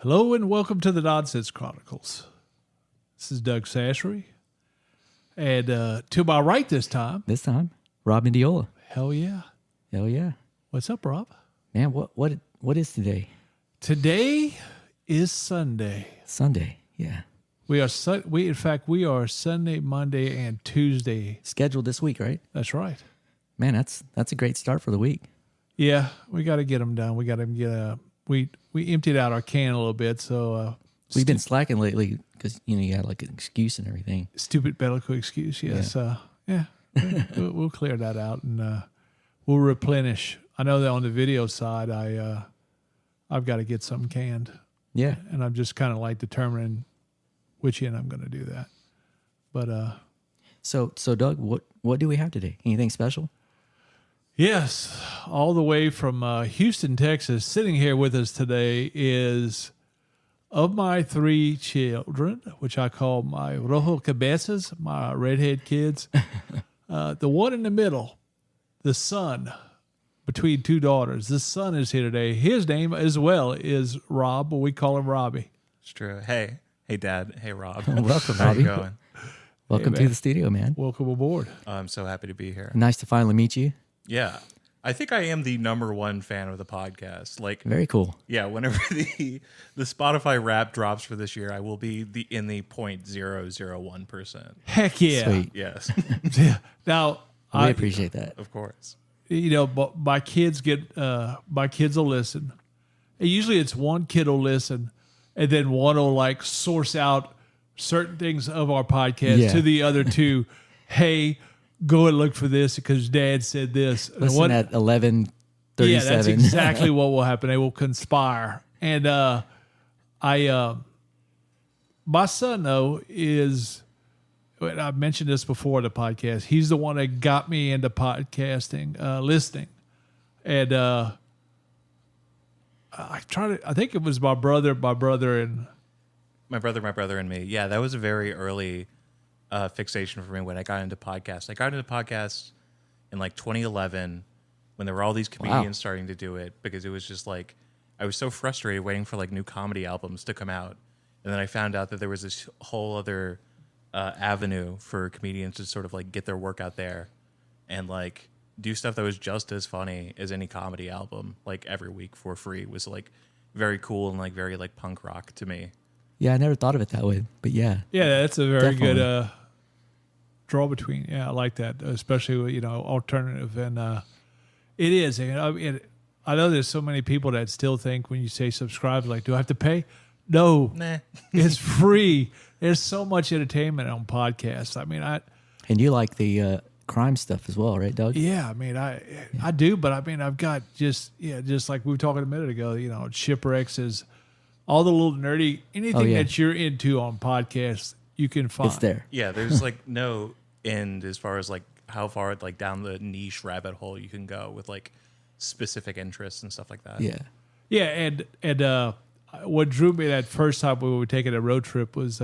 Hello and welcome to the Nonsense Chronicles. This is Doug Chachere. And to my right this time. Rob Mendiola. Hell yeah. Hell yeah. What's up, Rob? Man, what is today? Today is Sunday. Sunday, yeah. We are Sunday, Monday, and Tuesday. Scheduled this week, right? That's right. Man, that's a great start for the week. Yeah, we got to get them done. We got to get we emptied out our can a little bit, so we've been slacking lately because you got like an excuse and everything. Stupid medical excuse, yes. Yeah, we'll clear that out and we'll replenish. I know that on the video side, I've got to get something canned. Yeah, and I'm just kind of like determining which end I'm going to do that. But so Doug, what do we have today? Anything special? Yes, all the way from Houston, Texas, sitting here with us today is, of my 3 children, which I call my rojo cabezas, my redhead kids, the one in the middle, the son, between 2 daughters. The son is here today. His name as well is Rob, but we call him Robbie. It's true. Hey, Dad. Hey, Rob. Welcome, How Robbie. you going? Welcome to the studio, man. Welcome aboard. I'm so happy to be here. Nice to finally meet you. Yeah. I think I am the #1 fan of the podcast. Like, very cool. Yeah, whenever the Spotify Wrap drops for this year, I will be in the 0.001%. Heck yeah. Sweet. Yes. Yeah. Now, we appreciate that. Of course. But my kids will listen. And usually it's one kid will listen, and then one will like source out certain things of our podcast to the other 2. Hey, go and look for this because Dad said this. Listen at 11:37. Yeah, that's exactly what will happen. They will conspire. And my son though is, I've mentioned this before in the podcast. He's the one that got me into podcasting, listening, and I think it was my brother, and My brother and me. Yeah, that was a very early fixation for me when I got into podcasts. I got into podcasts in like 2011 when there were all these comedians starting to do it because it was just like I was so frustrated waiting for like new comedy albums to come out. And then I found out that there was this whole other avenue for comedians to sort of like get their work out there and like do stuff that was just as funny as any comedy album like every week for free was like very cool and like very like punk rock to me. Yeah, I never thought of it that way, but yeah. Yeah, that's a very definitely. good draw between. Yeah, I like that, especially alternative, and it is. And I know there's so many people that still think when you say subscribe, like, do I have to pay? No, Nah. It's free. There's so much entertainment on podcasts. I mean, And you like the crime stuff as well, right, Doug? yeah, I mean, I do, but I mean, I've got just like we were talking a minute ago. Shipwrecks is all the little nerdy anything that you're into on podcasts. You can find. It's there. Yeah, there's like no end as far as like how far like down the niche rabbit hole you can go with like specific interests and stuff like that. Yeah. Yeah, and what drew me that first time we were taking a road trip was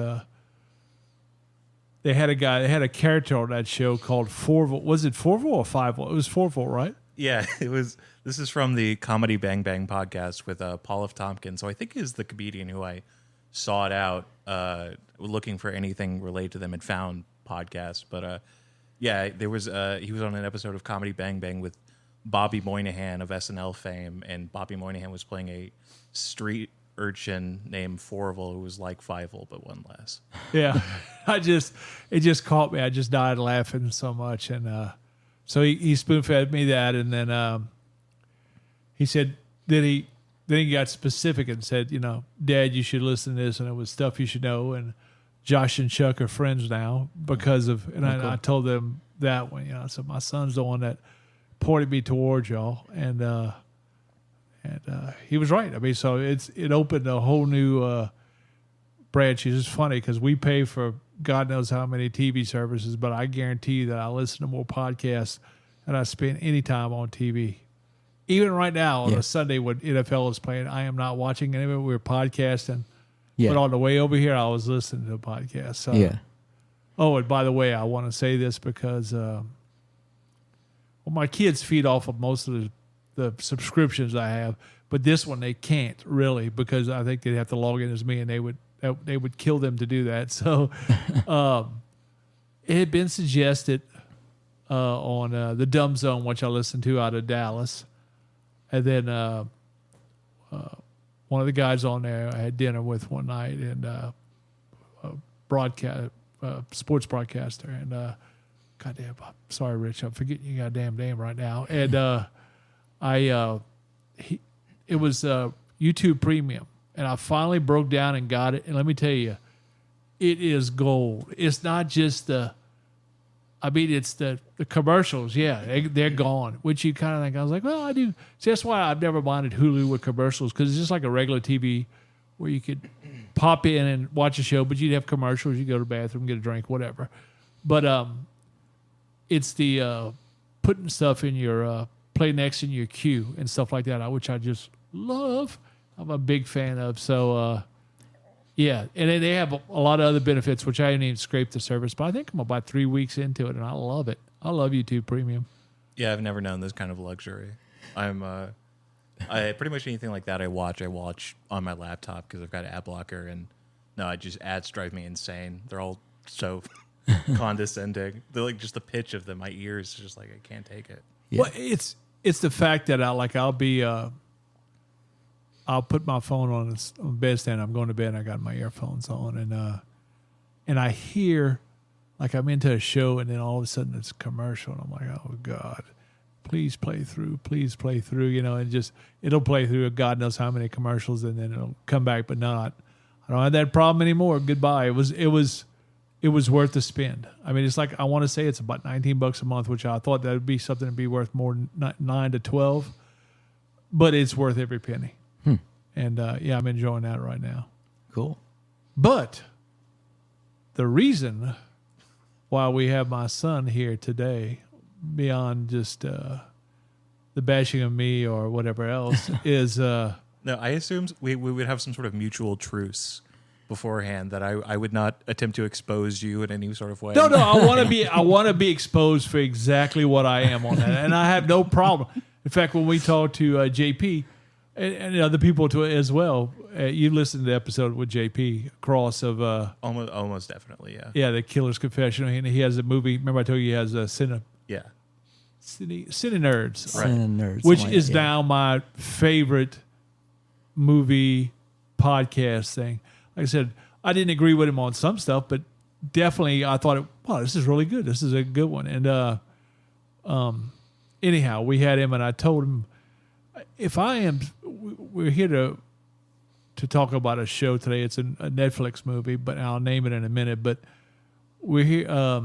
they had a character on that show called Forville. Was it Forville or Fiville? It was Forville, right? Yeah, it was. This is from the Comedy Bang Bang podcast with Paul F. Tompkins. So I think he's the comedian who I sought out looking for anything related to them and found podcasts. But yeah, there was he was on an episode of Comedy Bang Bang with Bobby Moynihan of SNL fame, and Bobby Moynihan was playing a street urchin named Forville who was like Fiville but one less. Yeah, it just caught me. I just died laughing so much, and so he spoon fed me that, and then he said then he got specific and said, Dad, you should listen to this, and it was stuff you should know, and Josh and Chuck are friends now because of, and I told them that one, so my son's the one that pointed me towards y'all, and he was right. I mean, so it opened a whole new branch. It's just funny because we pay for God knows how many TV services, but I guarantee you that I listen to more podcasts than I spend any time on TV. Even right now on a Sunday when NFL is playing, I am not watching any of it. We're podcasting. Yeah. But on the way over here, I was listening to a podcast. So, yeah. Oh, and by the way, I want to say this because my kids feed off of most of the subscriptions I have, But this one they can't really, because I think they'd have to log in as me, and they would kill them to do that. So it had been suggested on the Dumb Zone, which I listened to out of Dallas, and then one of the guys on there I had dinner with one night, and sports broadcaster, and goddamn, I'm sorry, Rich, I'm forgetting your goddamn name right now, and it was YouTube Premium, and I finally broke down and got it, and let me tell you, it is gold. It's not just it's the commercials. Yeah, they're gone, which you kind of think. I was like, well, I do. See, that's why I've never minded Hulu with commercials, because it's just like a regular TV where you could pop in and watch a show, but you'd have commercials. You go to the bathroom, get a drink, whatever. But it's the putting stuff in your play next in your queue and stuff like that, which I just love. I'm a big fan of. So, yeah, and they have a lot of other benefits, which I didn't even scrape the service, but I think I'm about 3 weeks into it, and I love it. I love YouTube Premium. Yeah, I've never known this kind of luxury. I pretty much anything like that I watch on my laptop because I've got an ad blocker, and ads drive me insane. They're all so condescending. They're like, just the pitch of them, my ears, just like, I can't take it. Yeah. Well, it's the fact that I'll put my phone on the bedstand. I'm going to bed, and I got my earphones on, and I hear, like, I'm into a show, and then all of a sudden it's a commercial, and I'm like, oh God, please play through, and just it'll play through God knows how many commercials, and then it'll come back, but not. I don't have that problem anymore. Goodbye. It was worth the spend. I mean, it's like, I want to say it's about $19 a month, which I thought that would be something to be worth more than 9 to 12, but it's worth every penny. And I'm enjoying that right now. Cool. But the reason why we have my son here today, beyond just the bashing of me or whatever else, is no, I assumed we would have some sort of mutual truce beforehand, that I would not attempt to expose you in any sort of way. No, I want to be exposed for exactly what I am on that, and I have no problem. In fact, when we talked to JP and other people too as well, you listened to the episode with JP Cross of almost definitely, yeah, the Killer's Confession, and he has a movie. Remember I told you he has a Cine Nerds, right? Cine Nerds, which is now my favorite movie podcast thing. Like I said, I didn't agree with him on some stuff, but definitely I thought, wow, this is really good. This is a good one. And anyhow, we had him, and I told him, we're here to talk about a show today. It's a Netflix movie, but I'll name it in a minute. But we're here.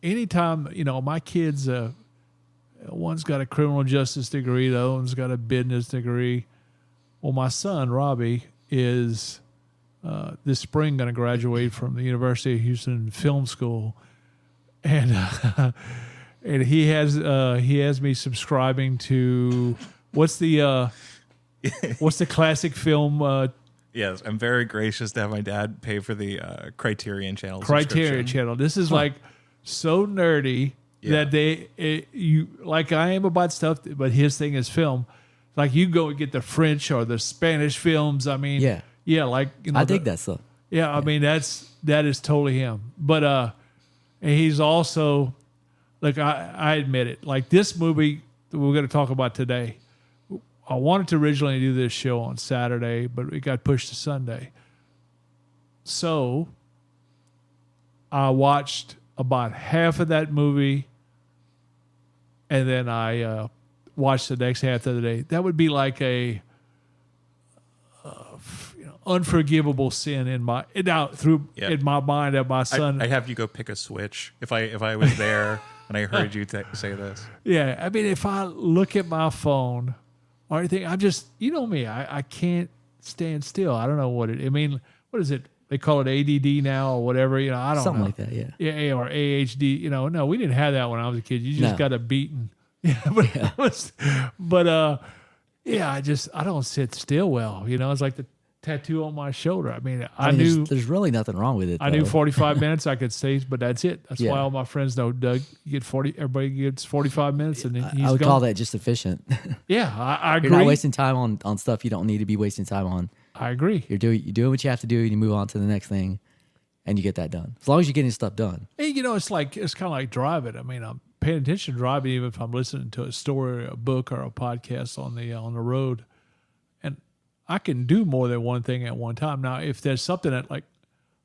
Anytime, my kids, one's got a criminal justice degree, the other one's got a business degree. Well, my son, Robbie, is this spring going to graduate from the University of Houston Film School. And and he has me subscribing to what's the classic film? Yes, I'm very gracious to have my dad pay for the Criterion Channel. Criterion Channel. This is like so nerdy that you like I am about stuff, but his thing is film. Like you go and get the French or the Spanish films. I mean, like I dig that stuff. Yeah, I mean that is totally him. But and he's also. Look, I admit it. Like this movie that we're going to talk about today, I wanted to originally do this show on Saturday, but it got pushed to Sunday. So I watched about half of that movie, and then I watched the next half of the day. That would be like a unforgivable sin in my mind of my son. I'd have you go pick a switch if I was there. And I heard you say this. Yeah, I mean, if I look at my phone or anything, I'm just, me, I can't stand still. I don't know what is it? They call it ADD now or whatever. I don't know. Something like that, yeah. Yeah, or AHD. No, we didn't have that when I was a kid. You just got a beating. Yeah, I don't sit still well. It's like tattoo on my shoulder. I mean, I I mean, knew there's really nothing wrong with it. I knew though. 45 minutes I could stay, but that's it. That's Yeah. why all my friends know, Doug, you get 40. Everybody gets 45 minutes, and then he's I would gone. call that just efficient. Yeah, I agree. You're not wasting time on stuff you don't need to be wasting time on. I agree. You're doing what you have to do, and you move on to the next thing, and you get that done. As long as you're getting stuff done. Hey, it's kind of like driving. I mean, I'm paying attention to driving, even if I'm listening to a story, a book, or a podcast on the road, and I can do more than one thing at one time. Now, if there's something that like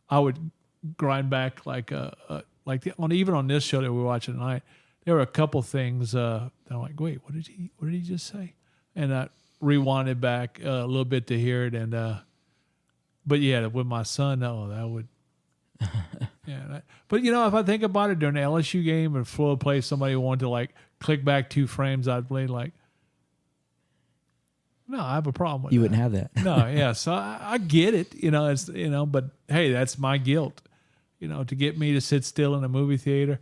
I would grind back even on this show that we're watching tonight, there were a couple things that I'm like, wait, what did he just say? And I rewinded back a little bit to hear it, and but yeah, with my son, no, that would. Yeah, but if I think about it, during the LSU game and flow of play, somebody wanted to like click back 2 frames, I'd play like, no, I have a problem with You that. wouldn't have that. No, yeah, so I get it, it's but hey, that's my guilt, to get me to sit still in a movie theater,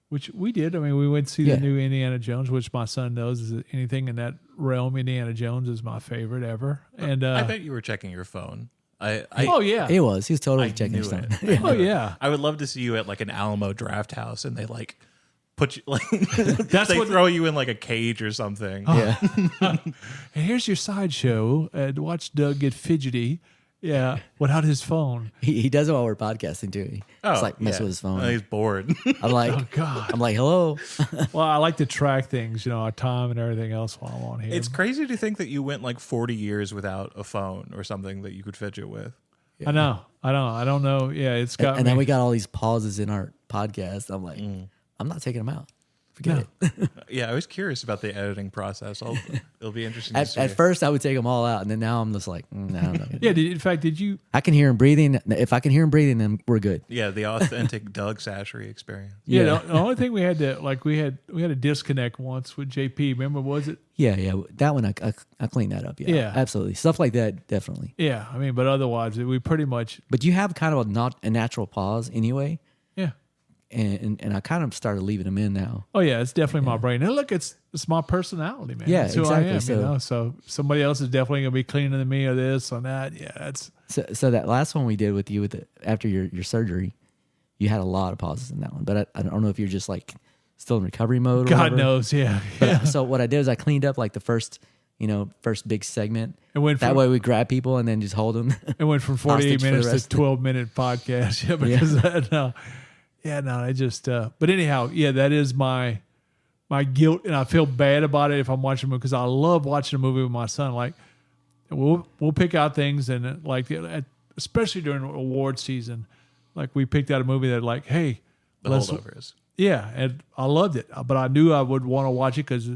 which we did. I mean, we went to see Yeah. the new Indiana Jones, which my son knows is anything in that realm. Indiana Jones is my favorite ever, and I bet you were checking your phone. oh yeah, He was totally I checking knew his phone. it. oh yeah. I would love to see you at like an Alamo Draft House, and they like put you like That's they what- throw you in like a cage or something. Yeah. And here's your sideshow, and watch Doug get fidgety, without his phone. He does it while we're podcasting too. He's like messing with his phone. He's bored. I'm like, Oh God. I'm like, hello. Well, I like to track things, our time and everything else while I'm on here. It's crazy to think that you went like 40 years without a phone or something that you could fidget with. I know. I don't know. Yeah, it's got And me. then we got all these pauses in our podcast. I'm like, I'm not taking them out. Forget it. Yeah, I was curious about the editing process. It'll be interesting to see. At first, I would take them all out, and then now I'm just like, no, I'm not gonna do it. in fact, did you? I can hear him breathing. If I can hear him breathing, then we're good. Yeah, the authentic Doug Chachere experience. Yeah, Yeah. the only thing we had to we had a disconnect once with JP. Remember, was it? Yeah. That one, I cleaned that up. Yeah, Yeah. absolutely. Stuff like that, definitely. Yeah, I mean, but otherwise, we pretty much. But you have kind of a natural pause anyway, Yeah. and I kind of started leaving them in now. Oh yeah, it's definitely my brain. And look, it's my personality, man. Yeah, It's who exactly. I am, So- So somebody else is definitely gonna be cleaner than me or this or that. Yeah, that's. So that last one we did with you after your surgery, you had a lot of pauses in that one. But I don't know if you're just like still in recovery mode. Or God whatever. knows, yeah. But, so what I did is I cleaned up like the first big segment. It went That from- way we grab people and then just hold them. It went from 48 Hostage for the minutes rest. to 12-minute podcast. Yeah, because no. Yeah, no, I just but anyhow, yeah, that is my guilt, and I feel bad about it if I'm watching a movie because I love watching a movie with my son. Like we'll pick out things and especially during award season, like we picked out a movie that like, hey, The Holdovers. yeah, and I loved it, but I knew I would want to watch it because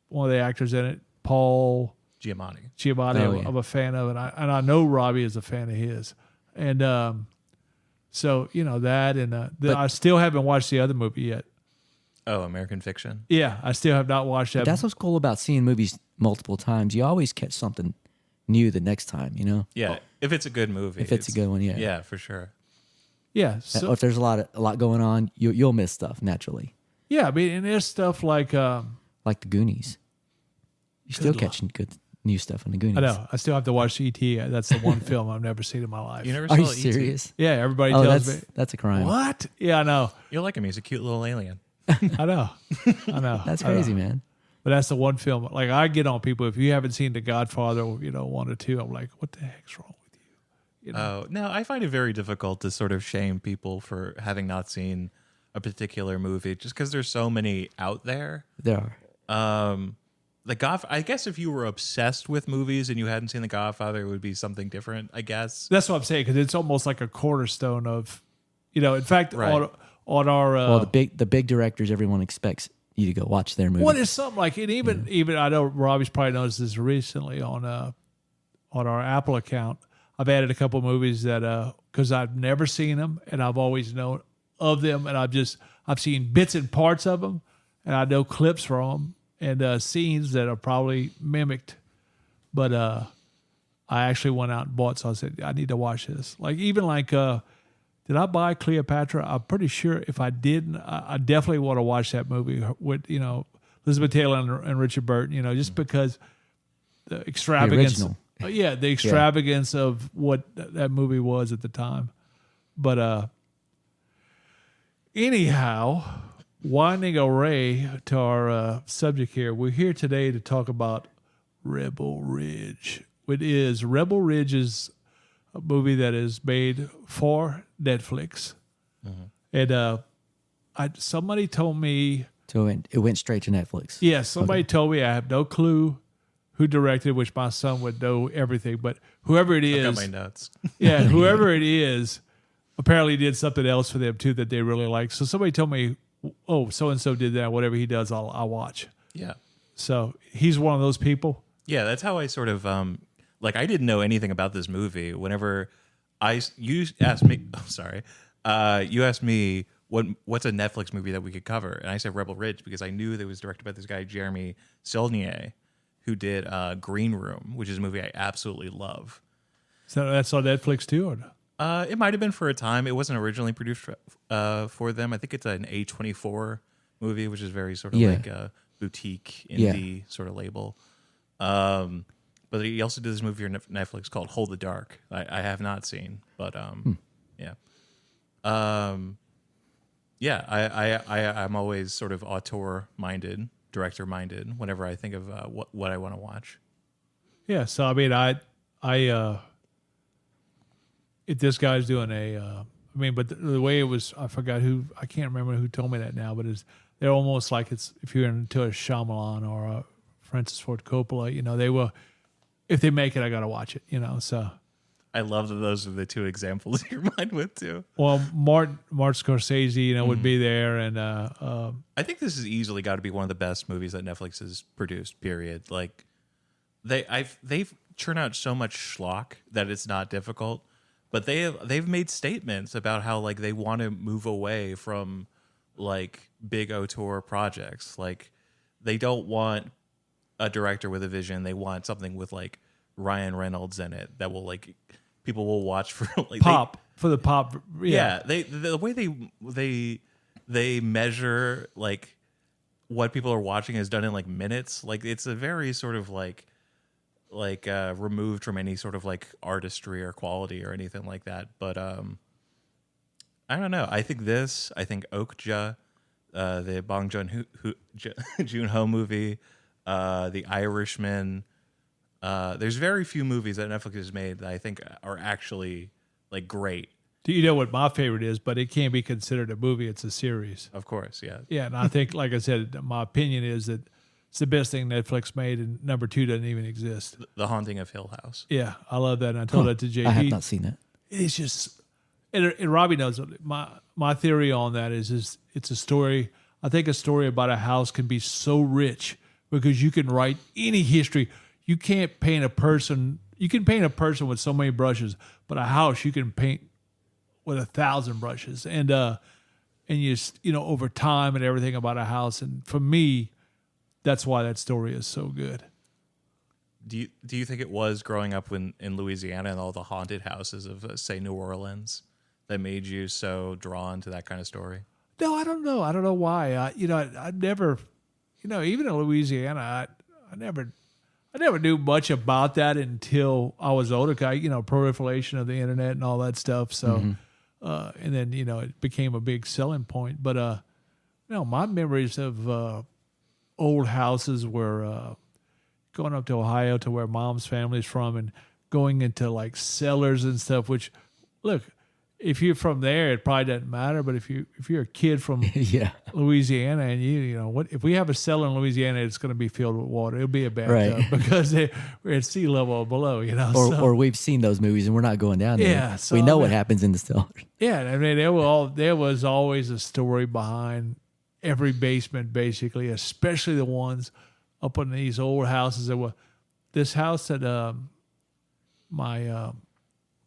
one of the actors in it, Paul Giamatti. Giamatti, yeah. I'm a fan of, and I know Robbie is a fan of his, and so that, and I still haven't watched the other movie yet. Oh, American Fiction. Yeah, I still have not watched that. That's what's cool about seeing movies multiple times. You always catch something new the next time, Yeah, if it's a good movie. If it's a good one, yeah. Yeah, for sure. Yeah, Or so, if there's a lot going on, you'll miss stuff naturally. yeah. I mean, and there's stuff like Like the Goonies. You still Good catching good new stuff in the Goonies. I know I still have to watch E.T. That's the one film I've never seen in my life. You never Are saw you E.T.? serious? Yeah, everybody Oh, tells me that's a crime. what? Yeah, I know, You'll like him. He's a cute little alien. I know. That's I know. crazy, man. But that's the one film. Like I get on people if you haven't seen The Godfather, 1 or 2. I'm like, what the heck's wrong with you? Oh, no, I find it very difficult to sort of shame people for having not seen a particular movie just because there's so many out there. There are. I guess if you were obsessed with movies and you hadn't seen The Godfather, it would be something different, I guess. That's what I'm saying because it's almost like a cornerstone of, in fact, Right. on our Well, the big directors, everyone expects you to go watch their movie. what is something like it? Even I know Robbie's probably noticed this recently on our Apple account. I've added a couple of movies that because I've never seen them and I've always known of them, and I've seen bits and parts of them, and I know clips from them and scenes that are probably mimicked, but I actually went out and bought. So I said I need to watch this. Like even like. Did I buy Cleopatra? I'm pretty sure if I didn't, I definitely want to watch that movie with, Elizabeth Taylor and Richard Burton, just because the extravagance. the extravagance of what that movie was at the time. But anyhow, winding array to our subject here, we're here today to talk about Rebel Ridge. Rebel Ridge is a movie that is made for Netflix. And somebody told me... So it went straight to Netflix. Yeah, somebody told me, I have no clue who directed, which my son would know everything, but whoever it is... I got my notes. Yeah, whoever it is apparently did something else for them too that they really like. So somebody told me, oh, so-and-so did that. Whatever he does, I'll watch. Yeah. So he's one of those people. Yeah, that's how I sort of... I didn't know anything about this movie. Whenever you asked me... Oh, sorry. You asked me... What's a Netflix movie that we could cover? And I said Rebel Ridge because I knew that it was directed by this guy, Jeremy Saulnier, who did Green Room, which is a movie I absolutely love. So that's on Netflix too? Or no? It might have been for a time. It wasn't originally produced for them. I think it's an A24 movie, which is very sort of like a boutique indie sort of label. But he also did this movie for Netflix called Hold the Dark. I have not seen, but yeah. I'm always sort of auteur-minded, director-minded whenever I think of what I want to watch. Yeah, so I mean, if this guy's doing but the way it was, I can't remember who told me that now, but they're almost like if you're into a Shyamalan or a Francis Ford Coppola, they will, if they make it, I got to watch it, so. I love that those are the two examples you're mind with too. Well, Martin Scorsese, would be there, and I think this has easily got to be one of the best movies that Netflix has produced. Period. Like they've churned out so much schlock that it's not difficult, but they've made statements about how like they want to move away from like big auteur projects. Like they don't want a director with a vision. They want something with like Ryan Reynolds in it that will like people will watch for like pop. Yeah, the way they measure like what people are watching is done in like minutes. Like it's a very sort of like removed from any sort of like artistry or quality or anything like that. But I don't know. I think Okja, the Bong Joon-ho movie, The Irishman. There's very few movies that Netflix has made that I think are actually like great. Do you know what my favorite is? But it can't be considered a movie; it's a series. Of course, yeah. Yeah, and I think, like I said, my opinion is that it's the best thing Netflix made, and number 2 doesn't even exist. The Haunting of Hill House. Yeah, I love that, and I told that to JP. I have not seen it. It's just, and Robbie knows it. My theory on that is it's a story. I think a story about a house can be so rich because you can write any history. You can't paint a person. You can paint a person with so many brushes, but a house you can paint with 1,000 brushes. And over time and everything about a house. And for me, that's why that story is so good. Do you think it was growing up in Louisiana and all the haunted houses of say New Orleans that made you so drawn to that kind of story? No, I don't know. I don't know why. I never, even in Louisiana, I never knew much about that until I was older. Proliferation of the internet and all that stuff. So, and then it became a big selling point. But my memories of old houses were going up to Ohio to where Mom's family's from, and going into like cellars and stuff. Which, look, if you're from there, it probably doesn't matter. But if you're a kid from Louisiana, and if we have a cellar in Louisiana, it's going to be filled with water. It'll be a bathtub because we're at sea level or below. Or we've seen those movies and we're not going down there. Yeah, so we know what happens in the cellar. Yeah, I mean there was always a story behind every basement, basically, especially the ones up in these old houses. This house that my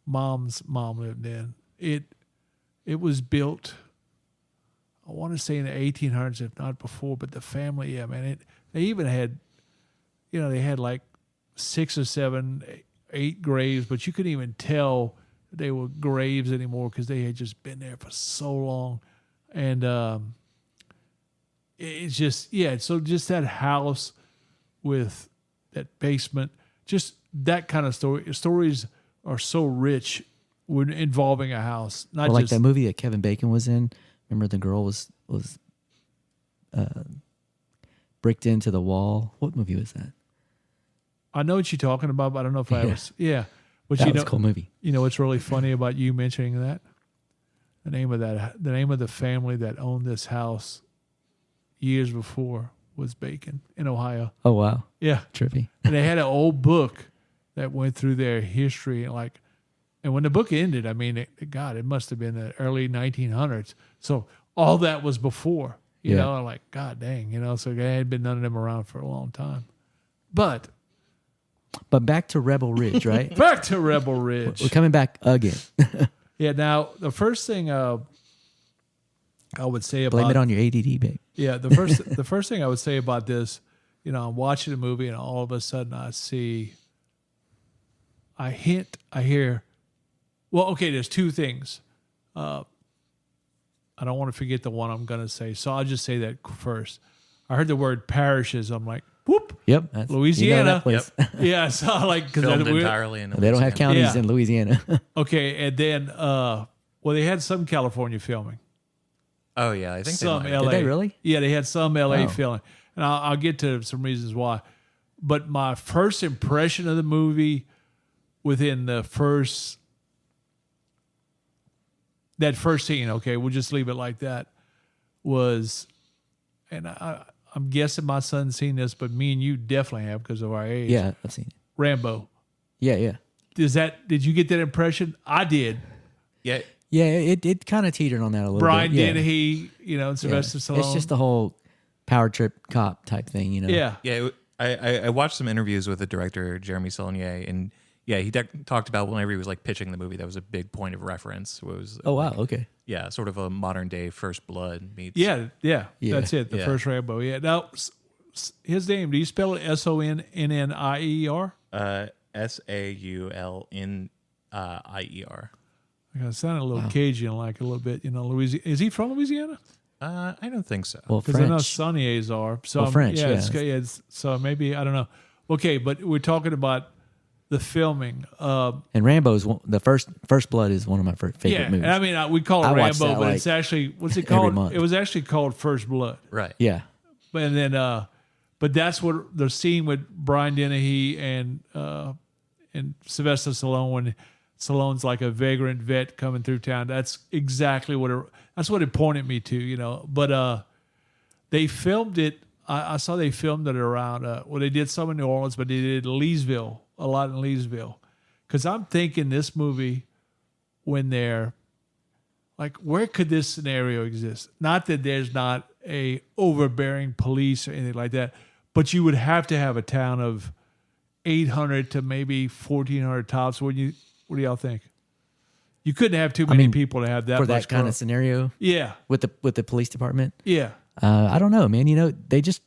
mom's mom lived in. It was built, I want to say in the 1800s, if not before. But the family, they even had, they had like 6 or 7, 8 graves, but you couldn't even tell they were graves anymore because they had just been there for so long. And it's just, so just that house with that basement, just that kind of stories are so rich when involving a house. Not Well, like just that movie that Kevin Bacon was in. Remember the girl was bricked into the wall. What movie was that? I know what you're talking about, but I don't know if I was. Yeah. But That you was know, a cool movie. You know what's really funny about you mentioning that? The name of the family that owned this house years before was Bacon in Ohio. Oh wow, Yeah. trippy. And they had an old book that went through their history and when the book ended, I mean, it must have been the early 1900s. So all that was before, you Yeah. know, I'm like, God dang, you know, so there had been none of them around for a long time. But back to Rebel Ridge, right? back to Rebel Ridge. We're coming back again. Yeah. Now, the first thing I would say about Blame it on your ADD, babe. Yeah, the first thing I would say about this, you know, I'm watching a movie and all of a sudden I hear, well, okay, there's two things. I don't want to forget the one I'm going to say, so I'll just say that first. I heard the word parishes. I'm like, whoop. Yep, that's, Louisiana. You know that place. Yeah, so like Filmed entirely in They don't have Louisiana. counties Yeah. in Louisiana. Okay, and then well, they had some California filming. Oh yeah, I think Some they might. LA. Did they really? Yeah, they had some LA Oh. filming, and I'll get to some reasons why. But my first impression of the movie, within that first scene, okay, we'll just leave it like that, was, and I'm guessing my son's seen this, but me and you definitely have because of our age. Yeah, I've seen it. Rambo. Yeah. Did you get that impression? I did. Yeah, Yeah, it kind of teetered on that a little Brian bit. Yeah. Dennehy, you know, and Sylvester Stallone. It's just the whole power trip cop type thing, you know? yeah. yeah. I watched some interviews with the director Jeremy Saulnier, and yeah, he talked about whenever he was like pitching the movie, that was a big point of reference. Was Oh, wow. Okay. yeah, sort of a modern day First Blood meets. Yeah, that's it. The Yeah. first Rambo. Yeah. Now, his name. Do you spell it SONNNIER? SAULNIER. It sounded a little Cajun, like a little bit. You know, Louisiana. Is he from Louisiana? I don't think so. Well, Because I know French. Sauniers are. So Well, French, yeah. yeah. So maybe I don't know. Okay, but we're talking about the filming. And Rambo's the first Blood is one of my favorite Yeah, movies. and I mean we call it I watch Rambo, that, but like, it's actually what's it every called? month. It was actually called First Blood. Right. yeah. And then, but that's what the scene with Brian Dennehy and Sylvester Stallone when Stallone's like a vagrant vet coming through town. That's exactly what it pointed me to, you know. But they filmed it. I saw they filmed it around. Well, they did some in New Orleans, but they did Leesville, a lot in Leesville, because I'm thinking this movie when they're like, where could this scenario exist? Not that there's not a overbearing police or anything like that, but you would have to have a town of 800 to maybe 1,400 tops. What do y'all think? You couldn't have too many people to have that For much that kind crowd. of scenario Yeah, with the police department. yeah. I don't know, man. You know, they just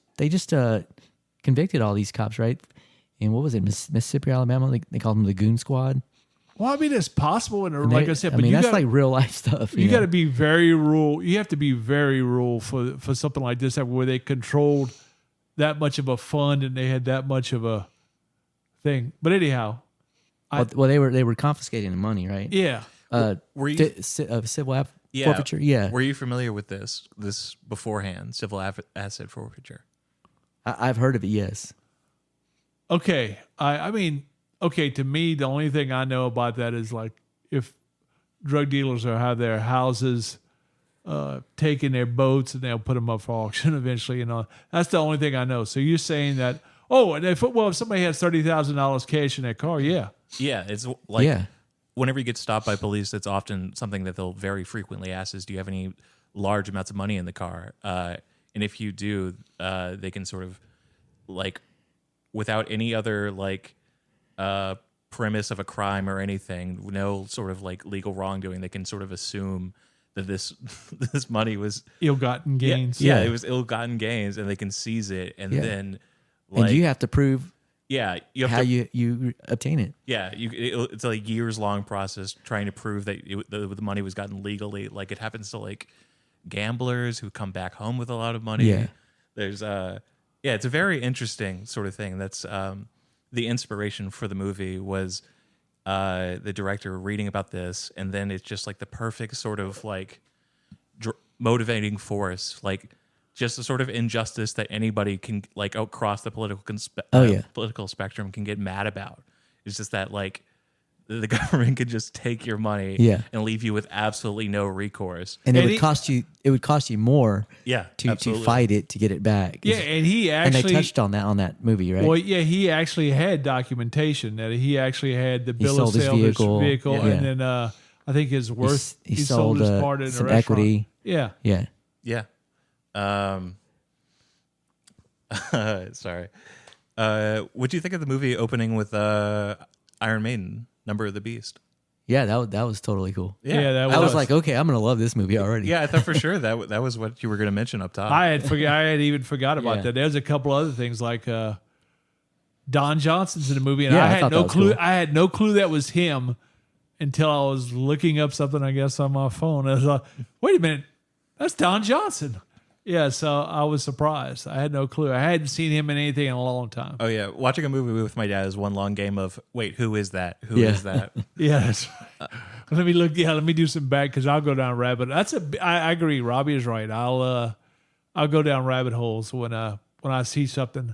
convicted all these cops, right? And what was it, Mississippi, Alabama? They called them the Goon Squad. Well, I mean, it's possible, and And like they- I said, I but mean, you that's gotta, like real life stuff. you know? got to be very rural. You have to be very rural for something like this, where they controlled that much of a fund and they had that much of a thing. But anyhow, Well, they were confiscating the money, right? yeah. Were you? Civil Yeah. forfeiture. Yeah, Were you familiar with this beforehand? Civil asset forfeiture. I've heard of it. Yes. Okay. I mean, okay, to me, the only thing I know about that is like if drug dealers are have their houses taking their boats and they'll put them up for auction eventually, you know. That's the only thing I know. So you're saying that, and if somebody has $30,000 cash in their car, yeah. Yeah, it's like Yeah. whenever you get stopped by police, it's often something that they'll very frequently ask is, do you have any large amounts of money in the car? And if you do, they can sort of like, without any other like premise of a crime or anything, no sort of like legal wrongdoing, they can sort of assume that this money was Ill-gotten gains. Yeah, Yeah. it was ill-gotten gains, and they can seize it, and Yeah. then like, And you have to prove yeah, you have how to, you obtain it. yeah, it's a years-long process trying to prove that the money was gotten legally. Like it happens to like gamblers who come back home with a lot of money. Yeah. There's it's a very interesting sort of thing. That's the inspiration for the movie was the director reading about this, and then it's just like the perfect sort of like motivating force, like just the sort of injustice that anybody can like across the political spectrum can get mad about. It's just that like the government could just take your money and leave you with absolutely no recourse. And it would cost you more to fight it to get it back. Yeah, and he actually and they touched on that movie, right? Well, yeah, he actually had documentation that he actually had the bill of sold his sale of his vehicle, Yeah. and then I think his worth he sold his part in some a restaurant. equity. Yeah. Sorry. What do you think of the movie opening with Iron Maiden, Number of the Beast? Yeah, that was totally cool. Yeah, I was like, okay, I'm gonna love this movie already. Yeah, I thought for sure that was what you were going to mention up top. I had even forgot about that. There's a couple other things like Don Johnson's in the movie, and I had no clue. Cool. I had no clue that was him until I was looking up something, I guess, on my phone. I was like, wait a minute, that's Don Johnson. Yeah, so I was surprised. I had no clue. I hadn't seen him in anything in a long time. Oh yeah, watching a movie with my dad is one long game of wait, who is that? Who is that? Yeah, that's right. Let me look. Yeah, let me do some back because I'll go down rabbit. I agree. Robbie is right. I'll go down rabbit holes when I see something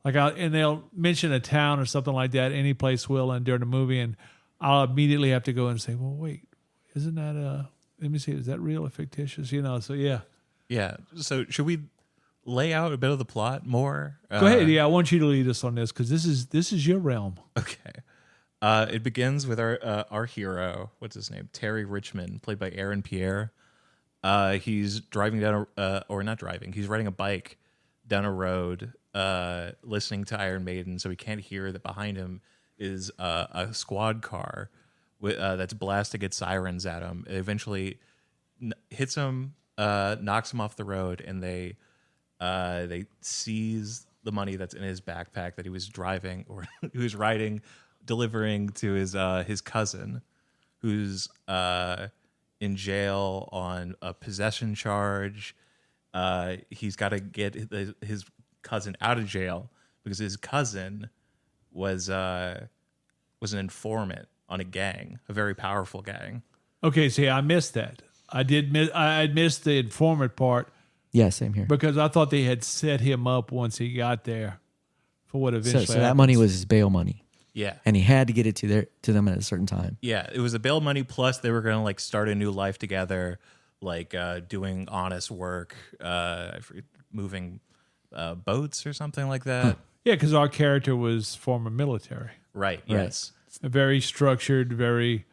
like and they'll mention a town or something like that. Any place will, and during the movie, and I'll immediately have to go and say, well, wait, isn't that let me see, is that real or fictitious? So yeah. Yeah. So should we lay out a bit of the plot more? Go ahead. Yeah, I want you to lead us on this because this is your realm. Okay. It begins with our hero. What's his name? Terry Richmond, played by Aaron Pierre. He's driving down or not driving. He's riding a bike down a road, listening to Iron Maiden, so he can't hear that behind him is a squad car that's blasting its sirens at him. It eventually hits him. Knocks him off the road, and they seize the money that's in his backpack that he was driving or he was riding, delivering to his cousin, who's in jail on a possession charge. He's got to get his cousin out of jail because his cousin was an informant on a gang, a very powerful gang. Okay, see, I missed that. I missed the informant part. Yeah, same here. Because I thought they had set him up once he got there for what eventually So that money was his bail money. Yeah. And he had to get it to them at a certain time. Yeah, it was a bail money plus they were going to like start a new life together, like doing honest work, moving boats or something like that. Huh. Yeah, because our character was former military. Right, yes. A very structured, very...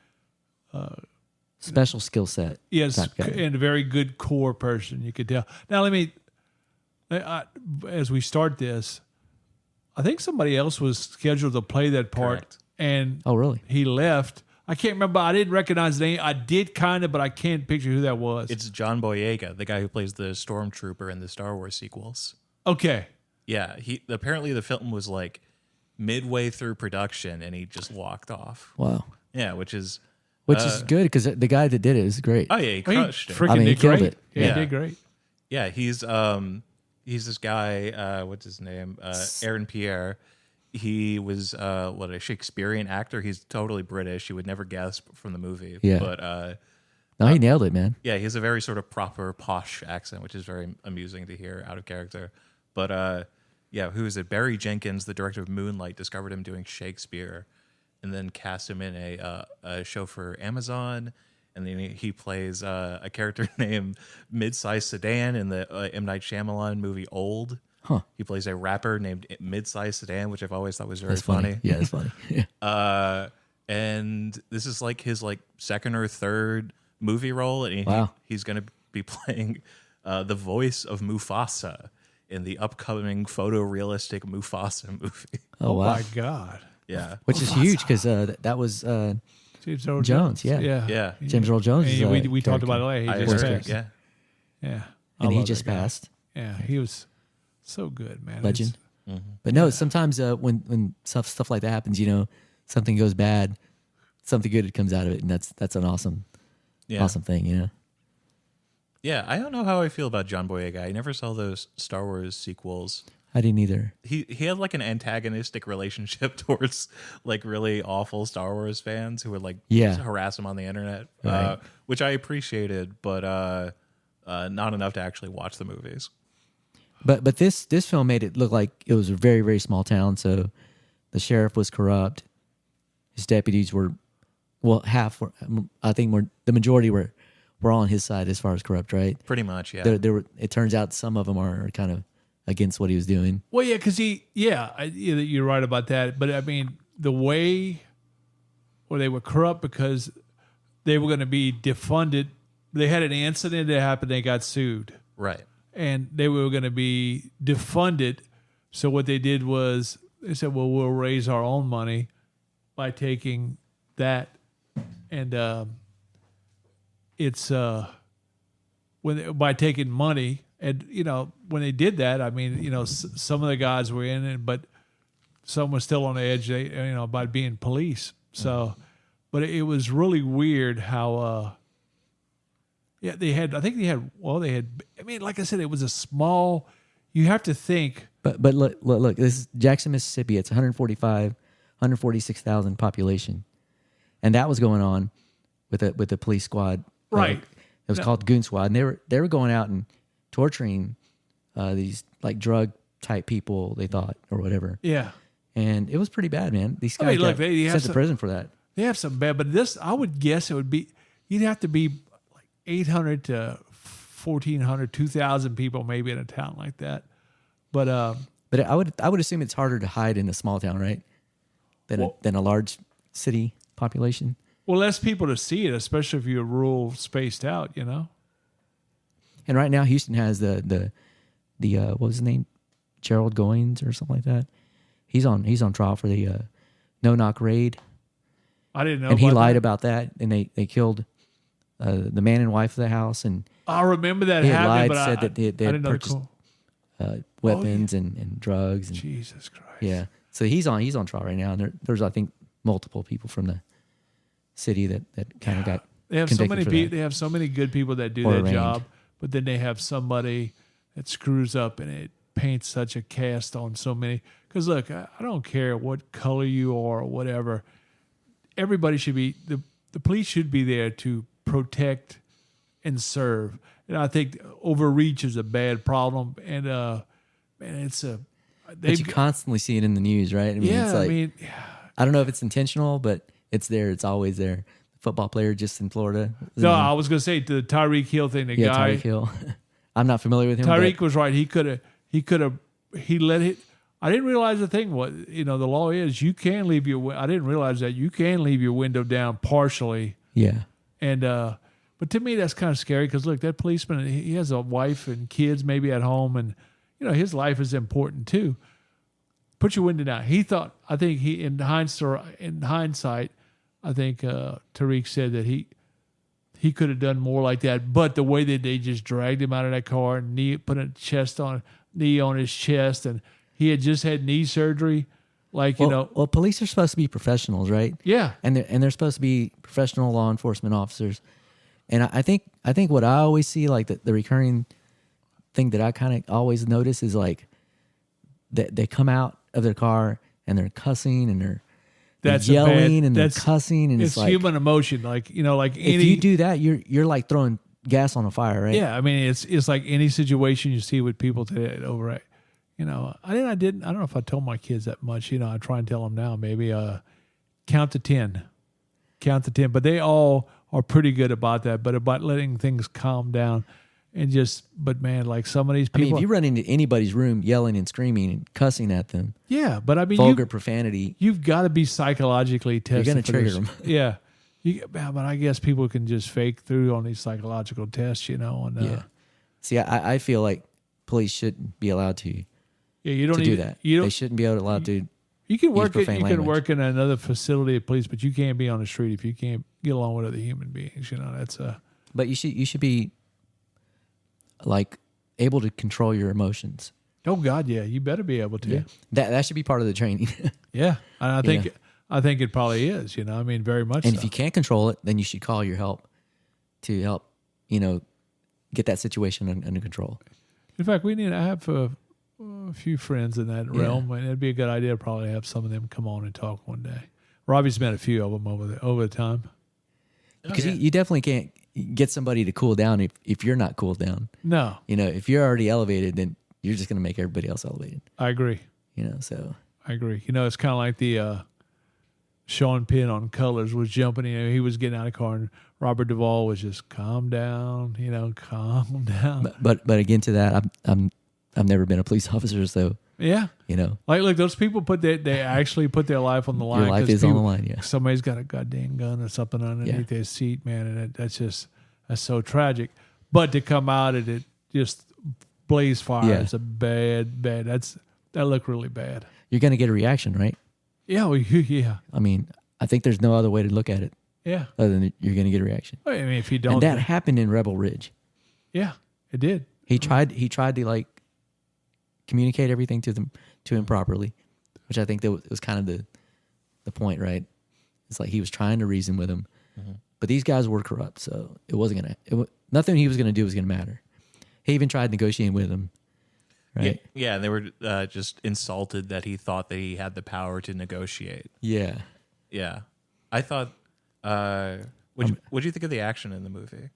special skill set. Yes, and a very good core person, you could tell. Now, as we start this, I think somebody else was scheduled to play that part. Correct. And really? He left. I can't remember. I didn't recognize the name. I did kind of, but I can't picture who that was. It's John Boyega, the guy who plays the Stormtrooper in the Star Wars sequels. Okay. Yeah, apparently the film was like midway through production, and he just walked off. Wow. Yeah, which is good because the guy that did it is great. Oh yeah, he crushed it. He killed it. Yeah, he did great. Yeah, he's this guy. What's his name? Aaron Pierre. He was a Shakespearean actor. He's totally British. You would never guess from the movie. Yeah. But no, he nailed it, man. Yeah, he has a very sort of proper posh accent, which is very amusing to hear out of character. But yeah, who is it? Barry Jenkins, the director of Moonlight, discovered him doing Shakespeare, and then cast him in a show for Amazon. And then he plays a character named Midsize Sedan in the M. Night Shyamalan movie Old. Huh. He plays a rapper named Midsize Sedan, which I've always thought was very funny. Yeah, it's funny. Yeah. And this is like his second or third movie role, and he's going to be playing the voice of Mufasa in the upcoming photorealistic Mufasa movie. Oh wow. My God. Yeah. Which is huge because that was James Earl Jones. Yeah. Yeah. James Earl Jones. We talked about it later. He just passed. Yeah. Yeah. And he just passed. Yeah. He was so good, man. Legend. But no, sometimes when stuff like that happens, something goes bad, something good comes out of it, and that's an awesome thing, Yeah, I don't know how I feel about John Boyega. I never saw those Star Wars sequels. I didn't either. He had like an antagonistic relationship towards like really awful Star Wars fans who would like just harass him on the internet, Right. which I appreciated, but not enough to actually watch the movies. But this film made it look like it was a very, very small town. So the sheriff was corrupt. His deputies were, well, half were. I think the majority were on his side as far as corrupt, right? Pretty much, yeah. There were. It turns out some of them are kind of against what he was doing. Well, yeah, because you're right about that. But I mean, the way, well, they were corrupt because they were going to be defunded. They had an incident that happened. They got sued. Right. And they were going to be defunded. So what they did was they said, well, we'll raise our own money by taking that. And by taking money. And, when they did that, I mean, some of the guys were in it, but some were still on the edge, by being police. So, but it was really weird how, they had, I mean, like I said, it was a small, you have to think. But look, this is Jackson, Mississippi. It's 146,000 population. And that was going on with the police squad. Right. It was called Goon Squad. And they were going out and torturing these like drug type people, they thought, or whatever. Yeah. And it was pretty bad, man. These guys got sent to prison for that. They have some bad, but this, I would guess it would be, you'd have to be like 800 to 1,400, 2,000 people maybe in a town like that. But I would assume it's harder to hide in a small town, right? Than a large city population. Well, less people to see it, especially if you're rural, spaced out, And right now, Houston has the what was his name, Gerald Goins or something like that. He's on trial for the no-knock raid. I didn't know. And he lied about that, and they killed the man and wife of the house. And I remember that he happening, lied, said that they had purchased weapons and drugs. And, Jesus Christ! Yeah, so he's on trial right now, and there's I think multiple people from the city that kind of got. They have so many people. They have so many good people that do that job, but then they have somebody that screws up, and it paints such a cast on so many. Because look, I don't care what color you are or whatever. Everybody should be the police should be there to protect and serve. And I think overreach is a bad problem. And man, but you constantly see it in the news, right? I mean, it's like, I don't know if it's intentional, but it's there. It's always there. The football player just in Florida. No, I was going to say the Tyreek Hill thing. The guy, Tyreek Hill. I'm not familiar with him. Tyreek was right. He let it. I didn't realize the thing was, the law is you can leave I didn't realize that you can leave your window down partially. Yeah. And, but to me, that's kind of scary because look, that policeman, he has a wife and kids maybe at home, and, his life is important too. Put your window down. I think in hindsight, I think Tariq said that he could have done more like that, but the way that they just dragged him out of that car and put a knee on his chest, and he had just had knee surgery. Well, police are supposed to be professionals, right? Yeah. And they're supposed to be professional law enforcement officers. And I think what I always see, like the recurring thing that I kind of always notice is like that they come out of their car and they're cussing and they're yelling and they're cussing, and it's like human emotion. Like if you do that, you're like throwing gas on a fire, right? Yeah, I mean it's like any situation you see with people today over. I don't know if I told my kids that much. I try and tell them now. Maybe count to 10, but they all are pretty good about that. But about letting things calm down. And but man, like some of these people. I mean, if you run into anybody's room yelling and screaming and cussing at them. Yeah, but I mean. Vulgar profanity. You've got to be psychologically tested. You're going to trigger them. Yeah. But I guess people can just fake through on these psychological tests, And, yeah. See, I feel like police shouldn't be allowed to. Yeah, you don't do that. They shouldn't be allowed to. You can work work in another facility of police, but you can't be on the street if you can't get along with other human beings. That's a. But you should be like able to control your emotions. Oh God, yeah, you better be able to. Yeah. That should be part of the training. Yeah, and I think it probably is. Very much. And if you can't control it, then you should call your help to help. Get that situation under control. In fact, we need to have a few friends in that realm, and it'd be a good idea to probably have some of them come on and talk one day. Robbie's met a few of them over the time. Because you definitely can't get somebody to cool down if you're not cooled down. No. If you're already elevated, then you're just going to make everybody else elevated. I agree. So. I agree. It's kind of like the Sean Penn on Colors was jumping. He was getting out of the car, and Robert Duvall was just calm down. Calm down. But again, to that, I've never been a police officer, so yeah. Like look, those people they actually put their life on the line. Your life is on the line. Yeah. Somebody's got a goddamn gun or something underneath their seat, man, and that's so tragic. But to come out and it just blaze fire, it's a bad. That looked really bad. You're gonna get a reaction, right? Yeah, yeah. I mean, I think there's no other way to look at it. Yeah. Other than you're gonna get a reaction. I mean, if you don't, and that happened in Rebel Ridge. Yeah, it did. He tried to like communicate everything to him properly, which I think that was kind of the point, right? It's like he was trying to reason with him, but these guys were corrupt, so it wasn't nothing he was gonna do was gonna matter. He even tried negotiating with him. Right? Yeah, they were just insulted that he thought that he had the power to negotiate. Yeah. I thought, what'd you think of the action in the movie?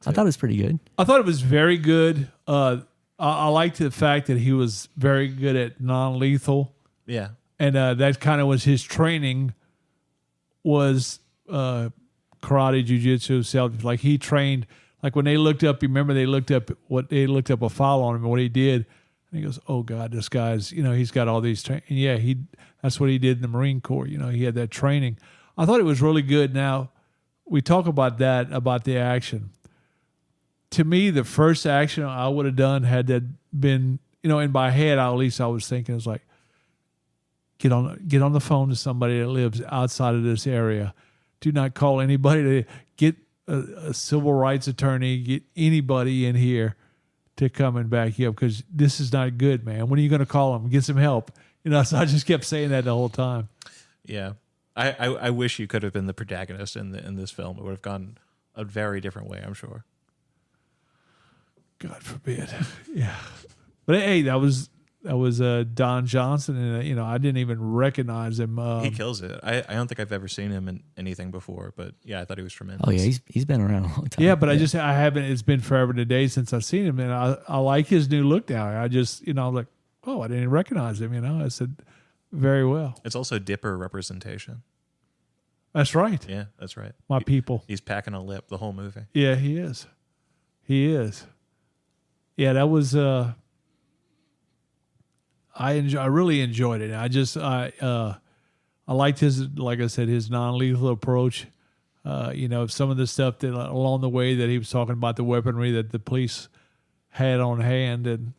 I thought it was pretty good. I thought it was very good. I liked the fact that he was very good at non-lethal. Yeah. And that kind of was his training was karate, jiu-jitsu, self. Like he trained, like when they looked up, they looked up a file on him and what he did. And he goes, oh God, this guy's, he's got all these training. And yeah, that's what he did in the Marine Corps. He had that training. I thought it was really good. Now we talk about the action. To me, the first action I would have done had that been, in my head, at least I was thinking, it's like, get on the phone to somebody that lives outside of this area. Do not call anybody. To get a civil rights attorney, get anybody in here to come and back you up, because this is not good, man. When are you going to call him? Get some help. So I just kept saying that the whole time. Yeah. I wish you could have been the protagonist in this film. It would have gone a very different way, I'm sure. God forbid. Yeah. But hey, that was Don Johnson, and I didn't even recognize him. He kills it. I don't think I've ever seen him in anything before, but yeah, I thought he was tremendous. Oh yeah, he's been around a long time. Yeah, but I haven't. It's been forever today since I've seen him, and I like his new look now. I just I'm like, oh, I didn't even recognize him. I said, very well. It's also Dipper representation. That's right. Yeah, that's right. My people. He's packing a lip the whole movie. Yeah, he is. He is. Yeah, that was. I really enjoyed it. I liked his, like I said, his non-lethal approach. Some of the stuff that along the way that he was talking about, the weaponry that the police had on hand, and